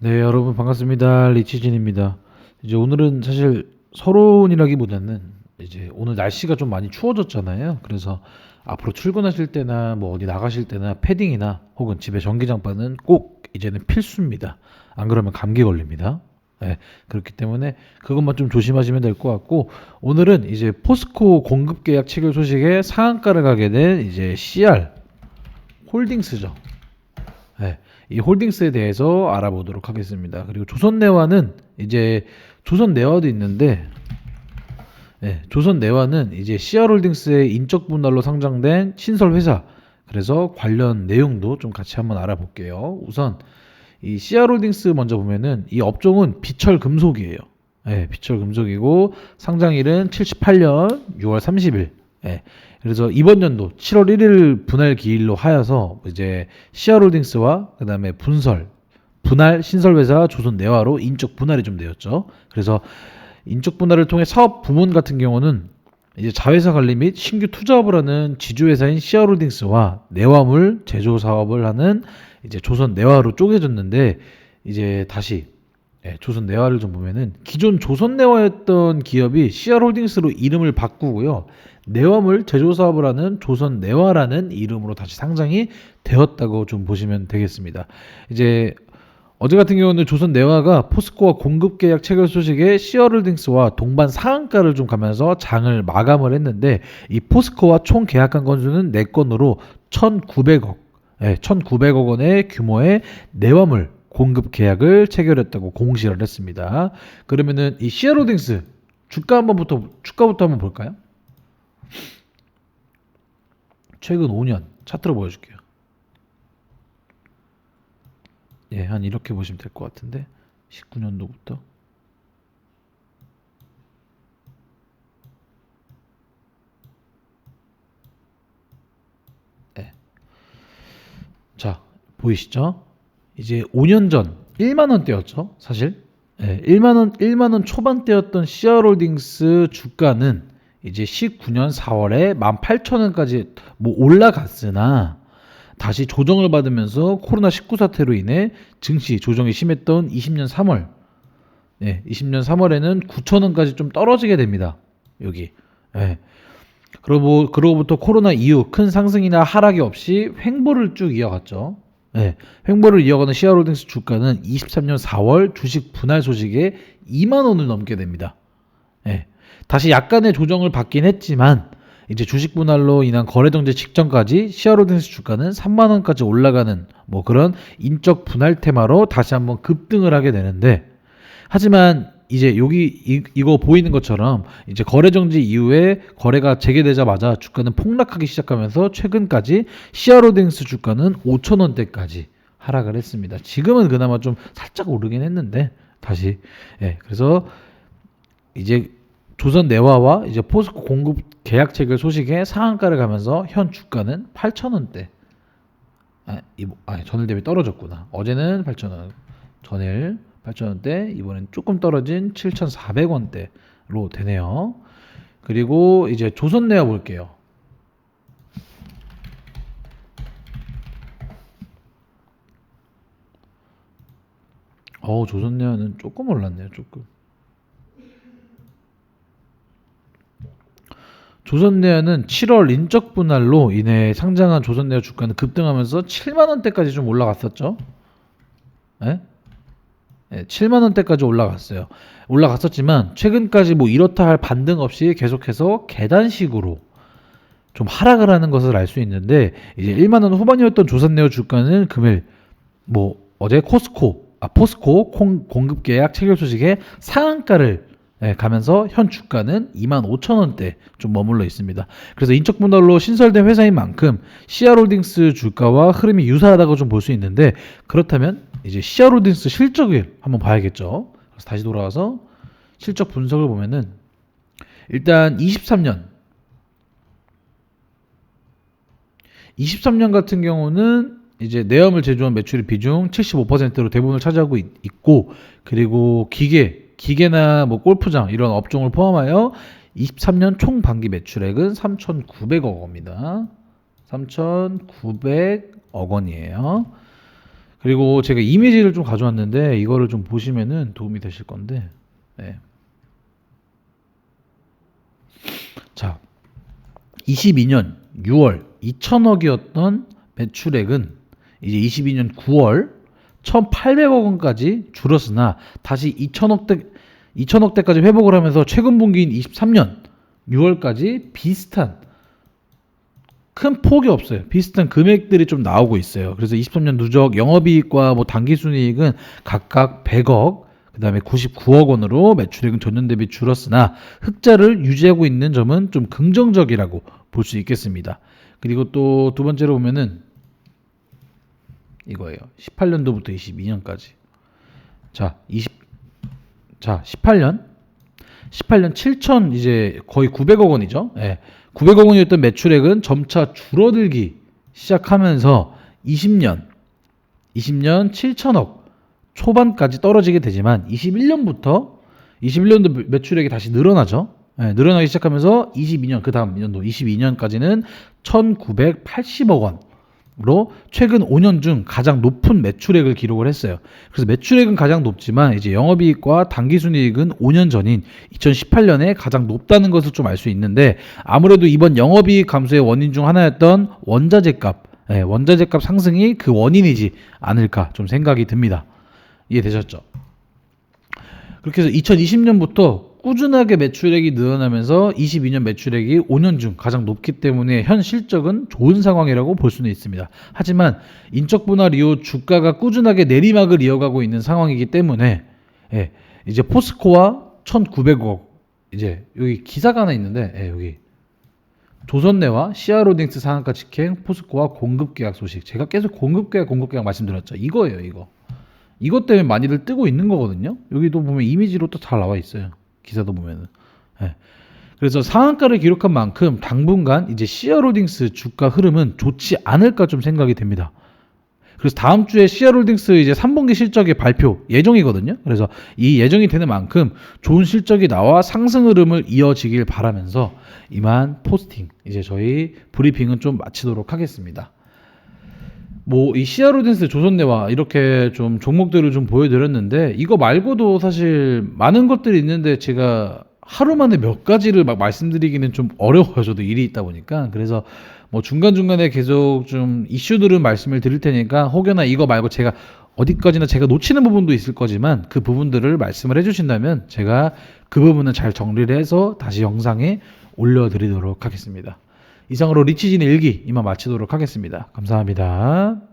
네, 여러분 반갑습니다. 리치진입니다. 이제 오늘은 사실 서론이라기보다는 이제 오늘 날씨가 좀 많이 추워졌잖아요. 그래서 앞으로 출근하실 때나 뭐 어디 나가실 때나 패딩이나 혹은 집에 전기장판은 꼭 이제는 필수입니다. 안 그러면 감기 걸립니다. 네, 그렇기 때문에 그것만 좀 조심하시면 될 것 같고, 오늘은 이제 포스코 공급 계약 체결 소식에 상한가를 가게 된 이제 CR 홀딩스죠. 네, 이 홀딩스에 대해서 알아보도록 하겠습니다. 그리고 조선내화는 이제 조선내화도 있는데, 조선내화는 이제 CR홀딩스의 인적 분할로 상장된 신설 회사. 그래서 관련 내용도 좀 같이 한번 알아볼게요. 우선 이 CR홀딩스 먼저 보면은 이 업종은 비철 금속이에요. 비철 금속이고 상장일은 78년 6월 30일. 그래서 이번 연도 7월 1일 분할 기일로 하여서 이제 CR홀딩스와 그다음에 분할 신설회사 조선내화로 인적 분할이 좀 되었죠. 그래서 인적 분할을 통해 사업 부문 같은 경우는 이제 자회사 관리 및 신규 투자업을 하는 지주회사인 CR홀딩스와 내화물 제조 사업을 하는 이제 조선내화로 쪼개졌는데, 이제 다시 조선내화를 좀 보면은 기존 조선내화였던 기업이 CR홀딩스로 이름을 바꾸고요. 내화물 제조 사업을 하는 조선내화라는 이름으로 다시 상장이 되었다고 좀 보시면 되겠습니다. 이제 어제 같은 경우는 조선내화가 포스코와 공급 계약 체결 소식에 CR홀딩스와 동반 상한가를 좀 가면서 장을 마감을 했는데, 이 포스코와 총 계약한 건수는 4건으로 1,900억, 1,900억 원의 규모의 내화물 공급 계약을 체결했다고 공시를 했습니다. 그러면은 이 CR홀딩스 주가부터 한번 볼까요? 최근 5년 차트로 보여줄게요. 한 이렇게 보시면 될 것 같은데, 19년도부터 자, 보이시죠? 이제 5년 전 1만 원대였죠, 사실. 1만 원 초반대였던 CR홀딩스 주가는 이제 19년 4월에 18,000원까지 뭐 올라갔으나 다시 조정을 받으면서 코로나19 사태로 인해 증시 조정이 심했던 20년 3월, 20년 3월에는 9,000원까지 좀 떨어지게 됩니다. 여기. 예. 그러고부터 코로나 이후 큰 상승이나 하락이 없이 횡보를 쭉 이어갔죠. 횡보를 이어가는 CR홀딩스 주가는 23년 4월 주식 분할 소식에 2만 원을 넘게 됩니다. 다시 약간의 조정을 받긴 했지만 이제 주식 분할로 인한 거래 정지 직전까지 CR홀딩스 주가는 3만 원까지 올라가는 뭐 그런 인적 분할 테마로 다시 한번 급등을 하게 되는데, 하지만 이제 여기 이거 보이는 것처럼 이제 거래 정지 이후에 거래가 재개되자마자 주가는 폭락하기 시작하면서 최근까지 CR홀딩스 주가는 5,000원대까지 하락을 했습니다. 지금은 그나마 좀 살짝 오르긴 했는데 다시. 그래서 이제 조선내화와 이제 포스코 공급 계약 체결 소식에 상한가를 가면서 현 주가는 8,000원대. 전일 대비 떨어졌구나. 어제는 8,000원, 전일 8,000원대, 이번엔 조금 떨어진 7,400원대로 되네요. 그리고 이제 조선내화 볼게요. 조선내화는 조금 올랐네요. 조금. 조선내화는 7월 인적 분할로 인해 상장한 조선내화 주가는 급등하면서 7만 원대까지 좀 올라갔었죠. 예? 7만 원대까지 올라갔었지만 최근까지 뭐 이렇다 할 반등 없이 계속해서 계단식으로 좀 하락을 하는 것을 알 수 있는데, 이제 1만 원 후반이었던 조선내화 주가는 금일 뭐 어제 포스코 공급 계약 체결 소식에 상한가를 가면서 현 주가는 2만 5천 원대 좀 머물러 있습니다. 그래서 인적 분할로 신설된 회사인 만큼 CR홀딩스 주가와 흐름이 유사하다고 좀 볼 수 있는데, 그렇다면 이제 CR홀딩스 실적을 한번 봐야겠죠. 그래서 다시 돌아와서 실적 분석을 보면은 일단 23년 같은 경우는 이제 내화물 제조업 매출의 비중 75%로 대부분을 차지하고 있고, 그리고 기계나 뭐 골프장 이런 업종을 포함하여 23년 총 반기 매출액은 3,900억 원입니다. 3,900억 원이에요. 그리고 제가 이미지를 좀 가져왔는데 이거를 좀 보시면은 도움이 되실 건데. 네. 자, 22년 6월 2천억이었던 매출액은 이제 22년 9월 1,800억 원까지 줄었으나 다시 2천억대까지 회복을 하면서 최근 분기인 23년 6월까지 비슷한 큰 폭이 없어요. 비슷한 금액들이 좀 나오고 있어요. 그래서 23년 누적 영업이익과 뭐 당기순이익은 각각 100억, 그다음에 99억 원으로 매출액은 전년 대비 줄었으나 흑자를 유지하고 있는 점은 좀 긍정적이라고 볼 수 있겠습니다. 그리고 또 두 번째로 보면은 이거예요. 18년도부터 22년까지. 자, 18년 7천 이제 거의 900억 원이죠. 예. 900억 원이었던 매출액은 점차 줄어들기 시작하면서 20년 7천억 초반까지 떨어지게 되지만 21년도 매출액이 다시 늘어나죠. 예, 늘어나기 시작하면서 22년 그 다음 연도 22년까지는 1980억 원으로 최근 5년 중 가장 높은 매출액을 기록을 했어요. 그래서 매출액은 가장 높지만 이제 영업이익과 당기순이익은 5년 전인 2018년에 가장 높다는 것을 좀 알 수 있는데 아무래도 이번 영업이익 감소의 원인 중 하나였던 원자재값 상승이 그 원인이지 않을까 좀 생각이 듭니다. 이해되셨죠? 그렇게 해서 2020년부터 꾸준하게 매출액이 늘어나면서 22년 매출액이 5년 중 가장 높기 때문에 현 실적은 좋은 상황이라고 볼 수는 있습니다. 하지만 인적 분할 이후 주가가 꾸준하게 내리막을 이어가고 있는 상황이기 때문에 이제 포스코와 1,900억 이제 여기 기사가 하나 있는데 여기 조선내와 시아로딩스 상한가 직행 포스코와 공급계약 소식. 제가 계속 공급계약 말씀드렸죠. 이거예요, 이거. 이것 때문에 많이들 뜨고 있는 거거든요. 여기도 보면 이미지로 또 잘 나와 있어요. 기사도 보면은. 그래서 상한가를 기록한 만큼 당분간 이제 시아로딩스 주가 흐름은 좋지 않을까 좀 생각이 됩니다. 그래서 다음 주에 시아로딩스 이제 3분기 실적의 발표 예정이거든요. 그래서 이 예정이 되는 만큼 좋은 실적이 나와 상승 흐름을 이어지길 바라면서 이만 포스팅 이제 저희 브리핑은 좀 마치도록 하겠습니다. 뭐 이 시아로딩스 조선내와 이렇게 좀 종목들을 좀 보여드렸는데 이거 말고도 사실 많은 것들이 있는데 제가 하루 만에 몇 가지를 막 말씀드리기는 좀 어려워요. 저도 일이 있다 보니까. 그래서 뭐 중간중간에 계속 좀 이슈들은 말씀을 드릴 테니까 혹여나 이거 말고 제가 어디까지나 제가 놓치는 부분도 있을 거지만 그 부분들을 말씀을 해주신다면 제가 그 부분은 잘 정리를 해서 다시 영상에 올려드리도록 하겠습니다. 이상으로 리치진의 일기 이만 마치도록 하겠습니다. 감사합니다.